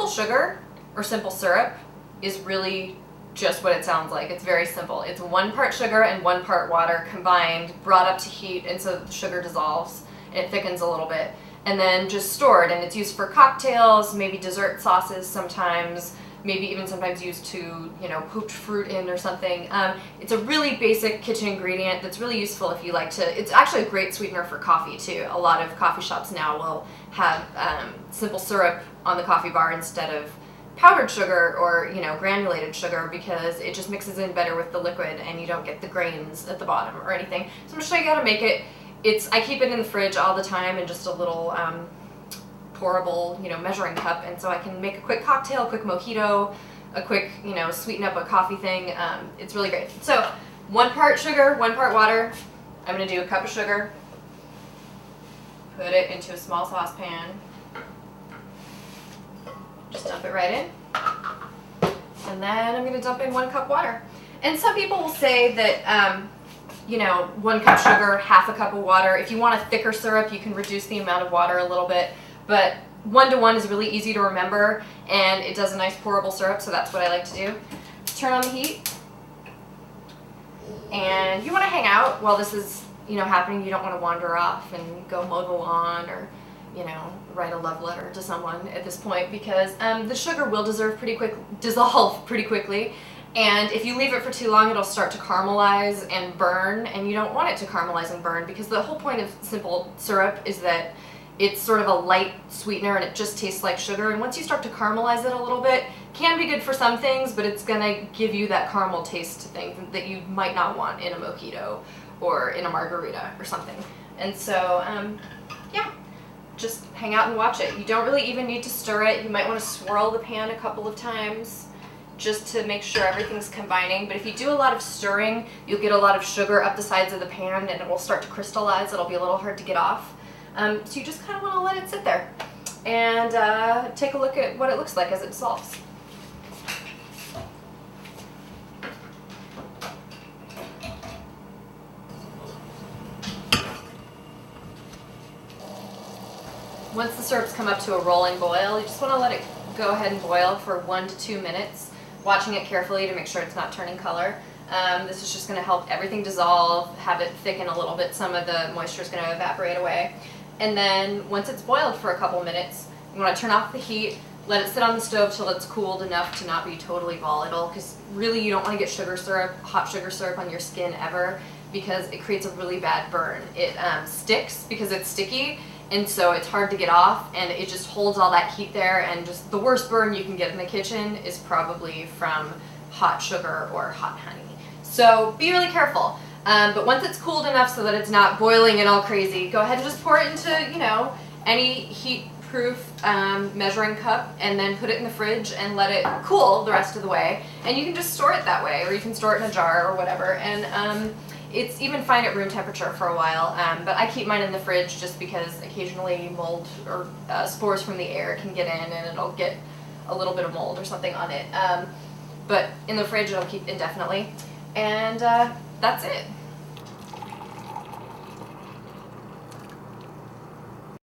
sugar or simple syrup is really just what it sounds like. It's very simple. It's 1 part sugar and 1 part water combined, brought up to heat, and so the sugar dissolves and it thickens a little bit, and then just stored. And it's used for cocktails, maybe dessert sauces sometimes, maybe even sometimes used to, you know, poach fruit in or something. It's a really basic kitchen ingredient that's really useful if you like to. It's actually a great sweetener for coffee too. A lot of coffee shops now will have simple syrup on the coffee bar instead of powdered sugar or, you know, granulated sugar, because it just mixes in better with the liquid and you don't get the grains at the bottom or anything. So I'm going to show you how to make it. I keep it in the fridge all the time in just a little pourable, you know, measuring cup, and so I can make a quick cocktail, a quick mojito, a quick, you know, sweeten up a coffee thing. It's really great. So 1 part sugar, 1 part water. I'm going to do a cup of sugar, put it into a small saucepan, just dump it right in, and then I'm going to dump in 1 cup water. And some people will say that you know, 1 cup sugar, half a cup of water. If you want a thicker syrup, you can reduce the amount of water a little bit. But 1 to 1 is really easy to remember, and it does a nice pourable syrup, so that's what I like to do. Turn on the heat, and you want to hang out while this is, you know, happening. You don't want to wander off and go mow the lawn or, you know, write a love letter to someone at this point, because the sugar will dissolve pretty quickly. And if you leave it for too long, it'll start to caramelize and burn, and you don't want it to caramelize and burn, because the whole point of simple syrup is that it's sort of a light sweetener and it just tastes like sugar. And once you start to caramelize it a little bit, can be good for some things, but it's going to give you that caramel taste thing that you might not want in a mojito or in a margarita or something. And so, yeah, just hang out and watch it. You don't really even need to stir it. You might want to swirl the pan a couple of times just to make sure everything's combining. But if you do a lot of stirring, you'll get a lot of sugar up the sides of the pan and it will start to crystallize. It'll be a little hard to get off. So you just kind of want to let it sit there and take a look at what it looks like as it dissolves. Once the syrup's come up to a rolling boil, you just want to let it go ahead and boil for 1 to 2 minutes, watching it carefully to make sure it's not turning color. This is just going to help everything dissolve, have it thicken a little bit. Some of the moisture is going to evaporate away. And then once it's boiled for a couple minutes, you want to turn off the heat, let it sit on the stove till it's cooled enough to not be totally volatile, because really you don't want to get sugar syrup, hot sugar syrup on your skin ever, because it creates a really bad burn. It sticks because it's sticky, and so it's hard to get off, and it just holds all that heat there, and just the worst burn you can get in the kitchen is probably from hot sugar or hot honey. So be really careful. But once it's cooled enough so that it's not boiling and all crazy, go ahead and just pour it into, you know, any heat-proof measuring cup, and then put it in the fridge and let it cool the rest of the way. And you can just store it that way, or you can store it in a jar or whatever. And it's even fine at room temperature for a while. But I keep mine in the fridge just because occasionally mold or spores from the air can get in, and it'll get a little bit of mold or something on it. But in the fridge, it'll keep indefinitely. And that's it.